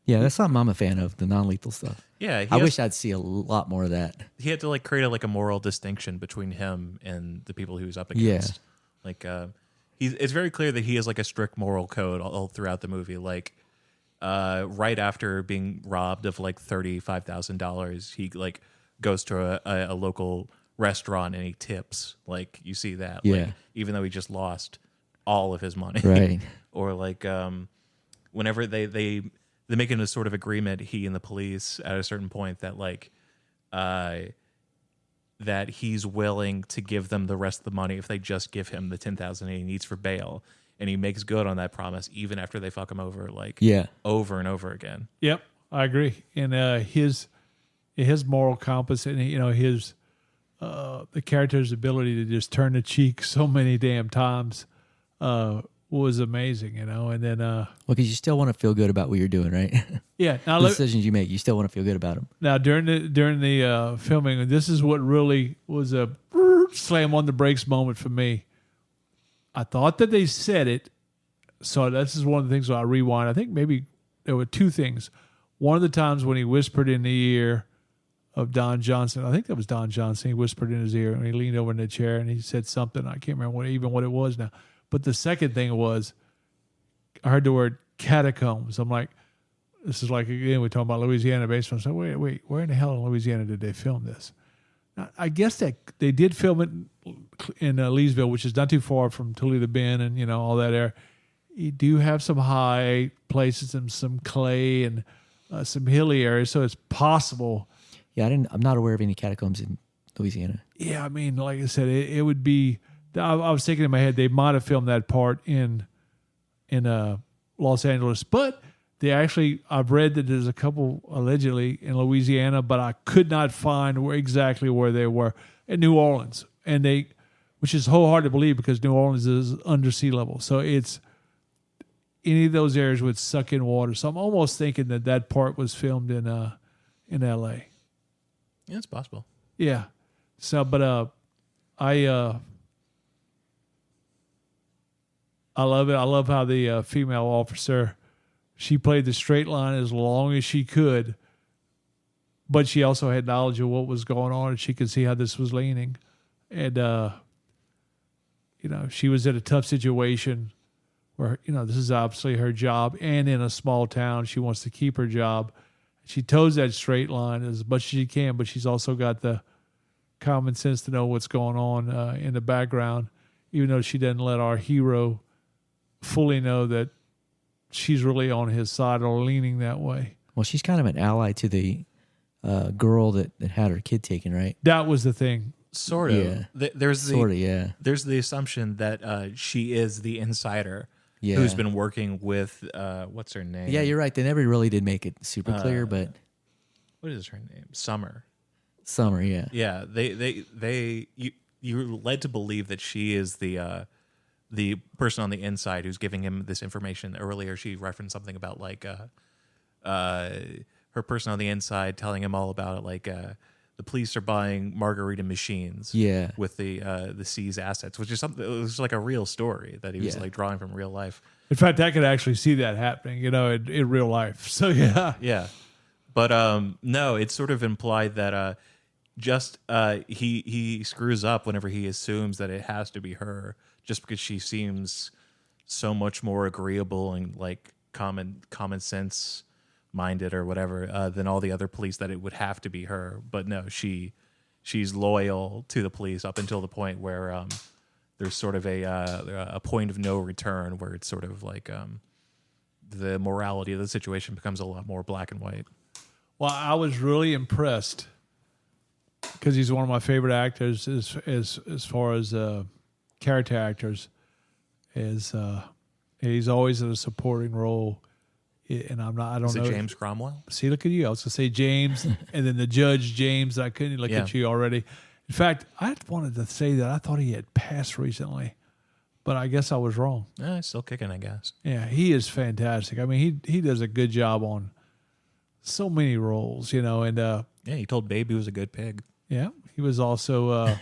yeah, that's something I'm a fan of, the non-lethal stuff. Yeah, I wish I'd see a lot more of that. He had to create a moral distinction between him and the people he was up against. Yeah. It's very clear that he has a strict moral code all throughout the movie. Right after being robbed of $35,000, he goes to a local restaurant and he tips. You see that, yeah. Even though he just lost all of his money, right? Or whenever they make a sort of agreement, he and the police at a certain point that he's willing to give them the rest of the money if they just give him the $10,000 he needs for bail. And he makes good on that promise even after they fuck him over, over and over again. Yep, I agree. And his moral compass and his the character's ability to just turn the cheek so many damn times was amazing. And then because you still want to feel good about what you're doing, right? Yeah. Now the decisions you make, you still want to feel good about them. Now during the filming, this is what really was a slam on the brakes moment for me. I thought that they said it, so this is one of the things I rewind. I think maybe there were two things. One of the times when he whispered in the ear of Don Johnson, I think that was Don Johnson, he whispered in his ear and he leaned over in the chair and he said something. I can't remember what it was now. But the second thing was, I heard the word catacombs. I'm like, this is again, we're talking about Louisiana basement. So wait, where in the hell in Louisiana did they film this? Now, I guess that they did film it in Leesville, which is not too far from Toledo Bend and all that area. You do have some high places and some clay, some hilly areas, so it's possible. Yeah, I'm not aware of any catacombs in Louisiana. Yeah, I mean, like I said, it would be. I was thinking in my head they might have filmed that part in Los Angeles, but they actually, I've read that there's a couple allegedly in Louisiana, but I could not find exactly where they were in New Orleans, which is so hard to believe because New Orleans is under sea level, so it's any of those areas would suck in water. So I'm almost thinking that part was filmed in L.A. Yeah, it's possible. Yeah. So, but I love it. I love how the female officer, she played the straight line as long as she could, but she also had knowledge of what was going on, and she could see how this was leaning. And, she was in a tough situation where, this is obviously her job, and in a small town, she wants to keep her job. She toes that straight line as much as she can, but she's also got the common sense to know what's going on in the background, even though she doesn't let our hero fully know that she's really on his side or leaning that way. Well, she's kind of an ally to the girl that had her kid taken, right? That was the thing. Sort of. Yeah. There's yeah. There's the assumption that she is the insider Yeah. who's been working with what's her name? Yeah, you're right. They never really did make it super clear, but What is her name? Summer. Summer, yeah. Yeah, you're led to believe that she is the person on the inside who's giving him this information. Earlier, she referenced something about like her person on the inside telling him all about it, like the police are buying margarita machines. Yeah. With the C's assets, which is something. It was like a real story that he was Yeah. like drawing from real life. In fact, I could actually see that happening, in real life. So, yeah. Yeah, but no, it's sort of implied that he screws up whenever he assumes that it has to be her, just because she seems so much more agreeable and like common sense minded or whatever than all the other police, that it would have to be her. But no, she's loyal to the police up until the point where there's sort of a point of no return, where it's sort of like the morality of the situation becomes a lot more black and white. Well, I was really impressed because he's one of my favorite actors as far as character actors. He's always in a supporting role, and I don't Is know. it James Cromwell? See, look at you. I was going to say James, and then the judge James. I couldn't look at you already. In fact, I wanted to say that I thought he had passed recently, but I guess I was wrong. Still kicking, I guess. Yeah, he is fantastic. I mean, he does a good job on so many roles, and Yeah, he told Babe he was a good pig. yeah, he was also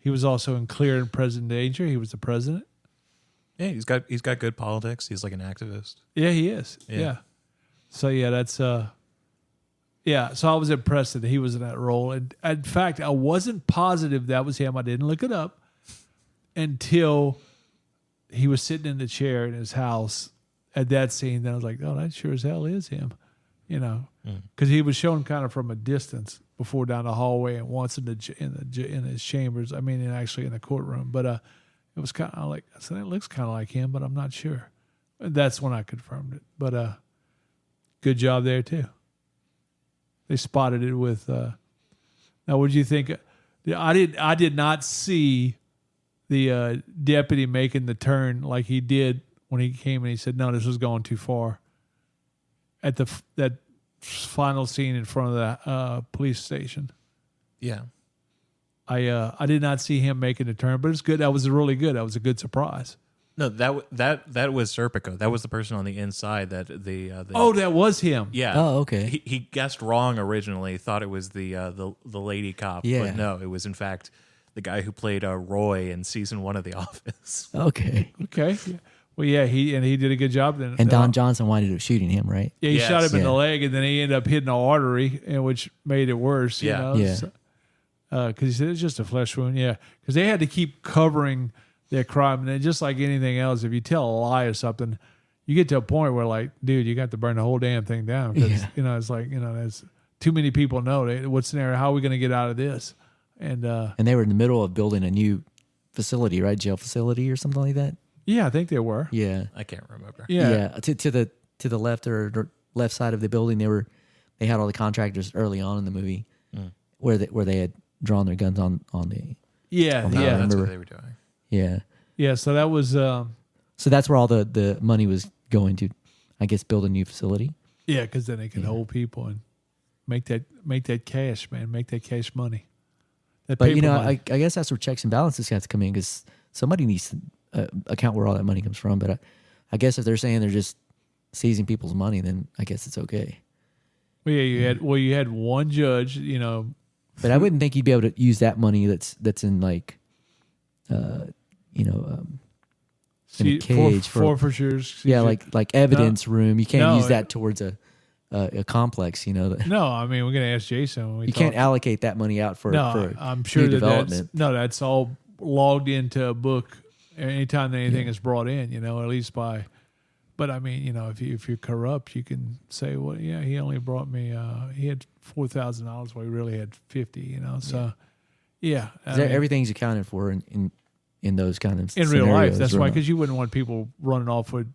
in Clear and Present Danger. He was the president. Yeah, he's got good politics. He's like an activist. Yeah, he is. Yeah. So yeah, that's yeah. So I was impressed that he was in that role, and in fact, I wasn't positive that was him. I didn't look it up until he was sitting in the chair in his house at that scene. Then I was like, oh, that sure as hell is him, because he was shown kind of from a distance before down the hallway and once in his chambers. I mean, and actually in the courtroom, but it was kind of like, I said, it looks kind of like him, but I'm not sure. That's when I confirmed it. But good job there too. They spotted it with. Now, what did you think? I did not see the deputy making the turn like he did when he came and he said, "No, this was going too far." At that final scene in front of the police station. Yeah. I did not see him making the turn, but it's good. That was really good. That was a good surprise. No, that was Serpico. That was the person on the inside that Oh, that was him. Yeah. Oh, okay. He guessed wrong originally. Thought it was the lady cop. Yeah. But no, it was in fact the guy who played Roy in season 1 of The Office. Okay. Okay. Yeah. Well, yeah, he did a good job then. And Don Johnson winded up shooting him, right? Yeah, he Yes. shot him in Yeah. the leg, and then he ended up hitting the artery, which made it worse. Yeah. Yeah. Because he said it's just a flesh wound. Yeah, because they had to keep covering their crime, and then just like anything else, if you tell a lie or something, you get to a point where, like, dude, you got to burn the whole damn thing down because it's like there's too many people know. What's the scenario? How are we going to get out of this? And they were in the middle of building a new facility, right? Jail facility or something like that. yeah, I think they were. Yeah. I can't remember. Yeah. Yeah. To the left or left side of the building, they had all the contractors early on in the movie where they had drawn their guns on the Yeah, the yeah, That's what they were doing. yeah. yeah. So that was So that's where all the money was going to, I guess, build a new facility. yeah, because then they can hold people and make that cash, man, make that cash money. That But paper money. I guess that's where checks and balances have to come in because somebody needs to account where all that money comes from. But I guess if they're saying they're just seizing people's money, then I guess it's okay. Well, yeah, you had one judge, you know. But I wouldn't think you'd be able to use that money that's in like, in a cage for forfeitures. yeah, like evidence room. You can't No, use that towards a complex. You know, No, I mean we're gonna ask Jason. When we you talk. can't allocate that money out for I'm sure new that development. that's all logged into a book anytime anything is brought in. You know, at least by. But I mean, you know, if you're corrupt, you can say, well, yeah, he only brought me. He had $4,000, while he really had 50. You know, so yeah, I mean, Everything's accounted for in those kind of in real life. scenarios, That's why, right? because you wouldn't want people running off with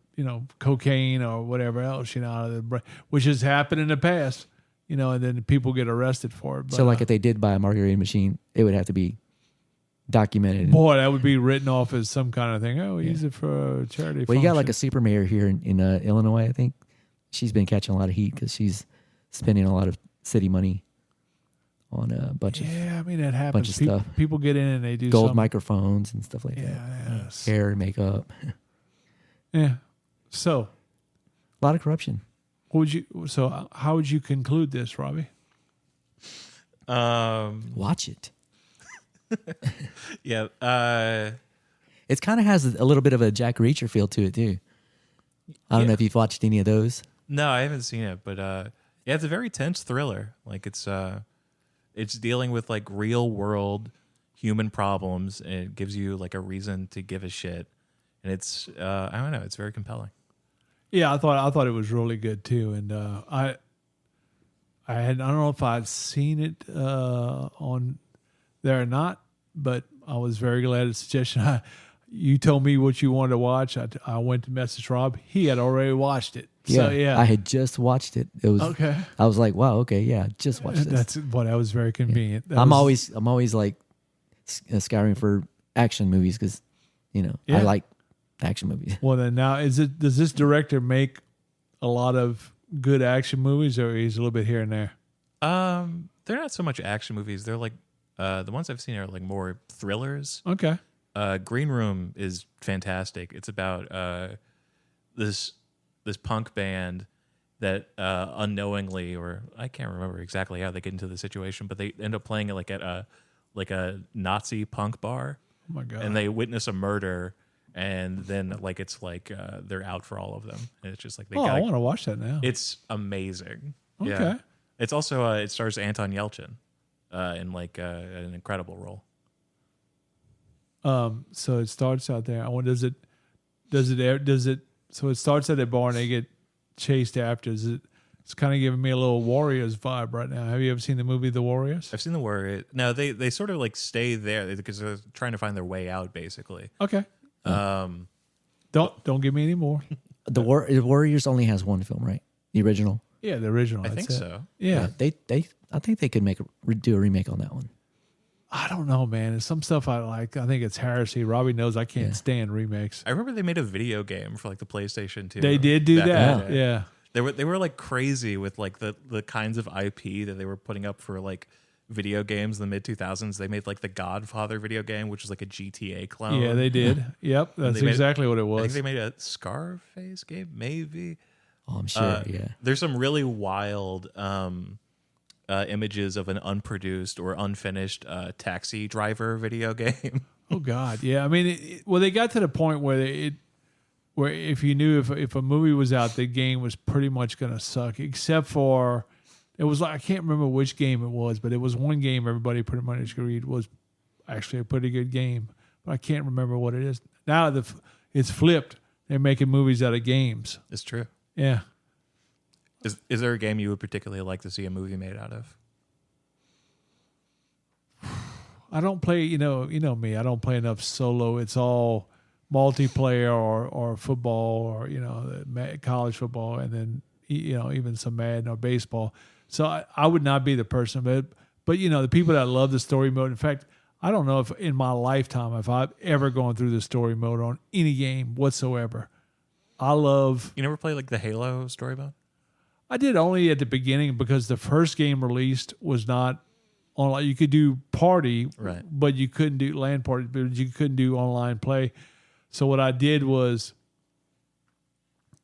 cocaine or whatever else, out of the brain, which has happened in the past. And then people get arrested for it. But, So, like, if they did buy a margarita machine, it would have to be documented. boy, that would be written off as some kind of thing. Oh, use it for a charity. Well, you got like a function. super mayor here in Illinois, I think. She's been catching a lot of heat because she's spending a lot of city money on a bunch of Yeah, I mean that happens. bunch of stuff. People get in and they do gold some, microphones and stuff like that. Yeah, Hair, makeup. yeah. So, A lot of corruption. how would you conclude this, Robbie? Watch it. Yeah. It kind of has a little bit of a Jack Reacher feel to it, too. I don't know if you've watched any of those. No, I haven't seen it, but yeah, it's a very tense thriller. Like it's dealing with like real world human problems, and it gives you like a reason to give a shit. And it's I don't know, it's very compelling. Yeah, I thought it was really good too, and I don't know if I'd seen it on there or not, but I was very glad it's a suggestion. You told me what you wanted to watch. I went to message Rob. He had already watched it. So, yeah. I had just watched it. It was Okay. I was like, wow, okay, yeah, just watched this. That was very convenient. Yeah. I'm always like scouring for action movies because I like action movies. Well, then now does this director make a lot of good action movies, or he's a little bit here and there? They're not so much action movies. They're like the ones I've seen are like more thrillers. Okay. Green Room is fantastic. It's about this punk band that unknowingly, or I can't remember exactly how they get into the situation, but they end up playing it like at a Nazi punk bar. Oh my God. And they witness a murder, and then like it's like they're out for all of them, and it's just like I want to watch that now. It's amazing. Okay. Yeah. It's also it stars Anton Yelchin in like an incredible role. So it starts out there. I wonder, does it? So it starts at a bar and they get chased after. It's kind of giving me a little Warriors vibe right now. Have you ever seen the movie The Warriors? I've seen the Warrior. No, they sort of like stay there because they're trying to find their way out, basically. Okay. Don't give me any more. The Warriors only has one film, right? The original. Yeah, the original. I that's think it. so. Yeah. I think they could do a remake on that one. I don't know, man. There's some stuff I like. I think it's heresy. Robbie knows I can't stand remakes. I remember they made a video game for like the PlayStation 2. They did do back in that. the day. Yeah. They were like crazy with like the kinds of IP that they were putting up for like video games in the mid 2000s. They made like the Godfather video game, which was like a GTA clone. Yeah, they did. Yep, that's exactly what it I think was. they made a Scarface game, maybe. Oh, I'm sure. Yeah. There's some really wild images of an unproduced or unfinished taxi driver video game. Oh God, yeah. I mean, they got to the point where where if you knew if a movie was out, the game was pretty much going to suck, except for it was like I can't remember which game it was, but it was one game everybody pretty much agreed was actually a pretty good game, but I can't remember what it is now. It's flipped. They're making movies out of games. It's true. Yeah. Is there a game you would particularly like to see a movie made out of? I don't play, you know me. I don't play enough solo. It's all multiplayer or football or college football, and then even some Madden or baseball. So I would not be the person, but the people that love the story mode. In fact, I don't know if in my lifetime if I've ever gone through the story mode on any game whatsoever. I love. You never play like the Halo story mode? I did only at the beginning because the first game released was not online. You could do party, right? But you couldn't do LAN party, but you couldn't do online play. So what I did was,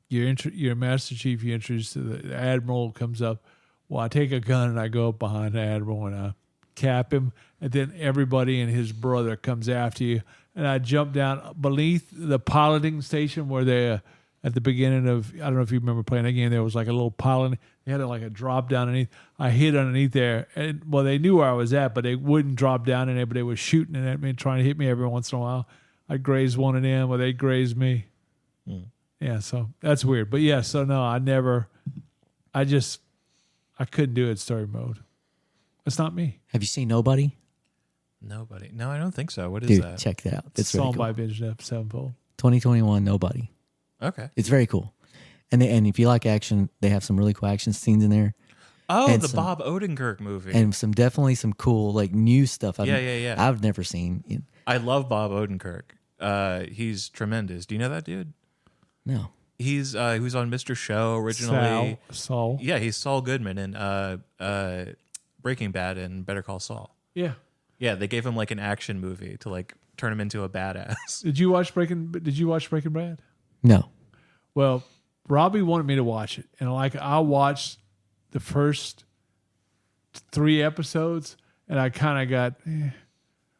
your Master Chief, you introduce the Admiral comes up. Well, I take a gun and I go up behind the Admiral and I cap him, and then everybody and his brother comes after you, and I jump down beneath the piloting station where they. At the beginning of, I don't know if you remember playing that game, there was like a little pilot. They had like a drop down underneath. I hid underneath there. And, well, they knew where I was at, but they wouldn't drop down in there, but they were shooting at me, trying to hit me every once in a while. I'd graze one of them, or they'd graze me. Mm. Yeah, so that's weird. But yeah, so no, I couldn't do it story mode. That's not me. Have you seen Nobody? Nobody. No, I don't think so. What is Dude, that? check that out. It's really cool. By Binge Up Sevenfold. 2021 Nobody. Okay. It's very cool. And if you like action, they have some really cool action scenes in there. Oh, and the Bob Odenkirk movie. And definitely some cool like new stuff yeah. I've never seen. I love Bob Odenkirk. He's tremendous. Do you know that dude? No. He was on Mr. Show originally. Saul. Yeah, he's Saul Goodman in Breaking Bad and Better Call Saul. Yeah. Yeah, they gave him like an action movie to like turn him into a badass. Did you watch Breaking Bad? No. Well, Robbie wanted me to watch it, and I watched the first 3 episodes, and I kind of got.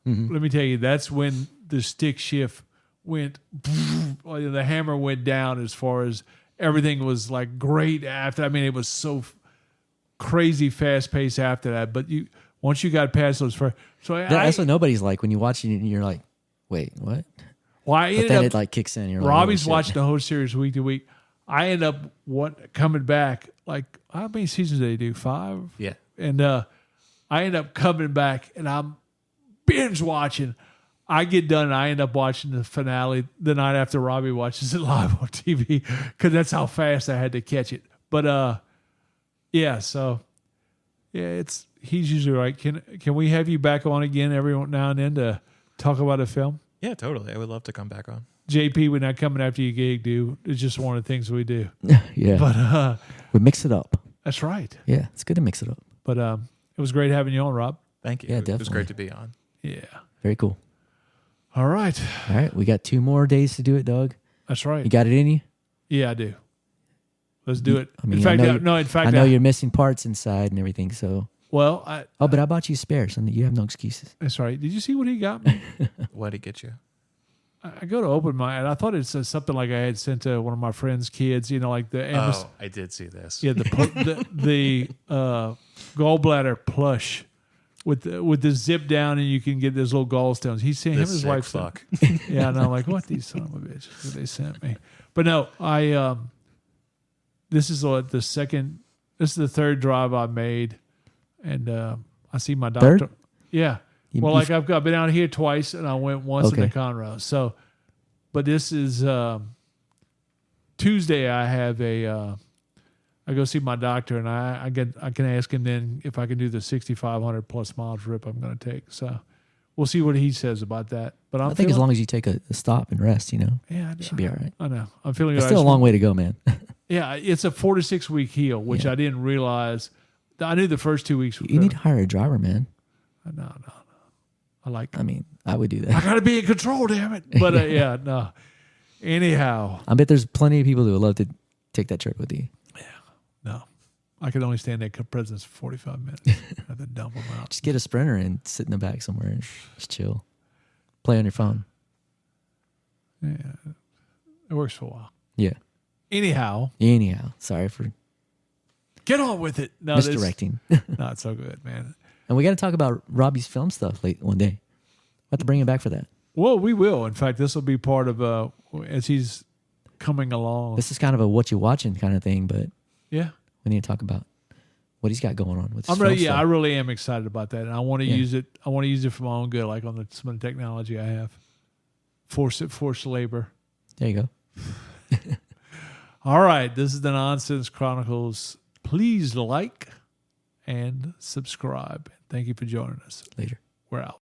Let me tell you, that's when the stick shift went. The hammer went down as far as everything was like great after. I mean, it was so crazy fast paced after that. But once you got past those first, that's what Nobody's like when you watch it and you're like, wait, what? Well, but then it like kicks in. You're Robbie's like, watching the whole series week to week. I end up coming back. Like, how many seasons did they do? 5? Yeah. And I end up coming back, and I'm binge watching. I get done, and I end up watching the finale the night after Robbie watches it live on TV because that's how fast I had to catch it. But yeah, so yeah, he's usually like, can we have you back on again every now and then to talk about a film? Yeah, totally. I would love to come back on. JP, we're not coming after you gig, dude. It's just one of the things we do. Yeah. But we mix it up. That's right. Yeah, it's good to mix it up. But it was great having you on, Rob. Thank you. Yeah, definitely. It was definitely. great to be on. Yeah. Very cool. All right. All right. We got 2 more days to do it, Doug. That's right. You got it in you? Yeah, I do. Let's do it. I mean, in fact, I know you're missing parts inside and everything, so. Well, but I bought you spares, and you have no excuses. That's right. Did you see what he got me? What did he get you? I go to open my, and I thought it said something like I had sent to one of my friend's kids. Like the Amazon. Oh, I did see this. Yeah, the gallbladder plush with the zip down, and you can get those little gallstones. He's saying him and his wife. Fuck. Yeah, and I'm like, what these son of a bitches that they sent me? But no, this is the second. This is the 3rd drive I made, and I see my doctor. 3rd? Yeah. Well, like I've been out here twice, and I went once in the Conroe. So, but this is Tuesday. I have I go see my doctor, and I can ask him then if I can do the 6,500 plus mile trip I'm going to take. So, we'll see what he says about that. But I think as long as you take a stop and rest, yeah, you should be all right. I know. I'm feeling. It's still a long way to go, man. Yeah, it's a 4 to 6 week heal, which I didn't realize. I knew the first 2 weeks. You need to hire a driver, man. No. I would do that. I got to be in control, damn it. But yeah, no. Anyhow. I bet there's plenty of people who would love to take that trip with you. Yeah, no. I could only stand at President's for 45 minutes. I had to dump them out. Just get a Sprinter and sit in the back somewhere and just chill. Play on your phone. Yeah, it works for a while. Yeah. Anyhow. Sorry for... Get on with it. No, misdirecting. No, it's so good, man. And we got to talk about Robbie's film stuff late one day. We'll have to bring him back for that. Well, we will. In fact, this will be part of as he's coming along. This is kind of a what you watching kind of thing, but yeah, we need to talk about what he's got going on with his film stuff. I really am excited about that, and I want to use it. I want to use it for my own good, like on some of the technology I have. Forced labor. There you go. All right. This is the Nonsense Chronicles. Please like and subscribe. Thank you for joining us. Later. We're out.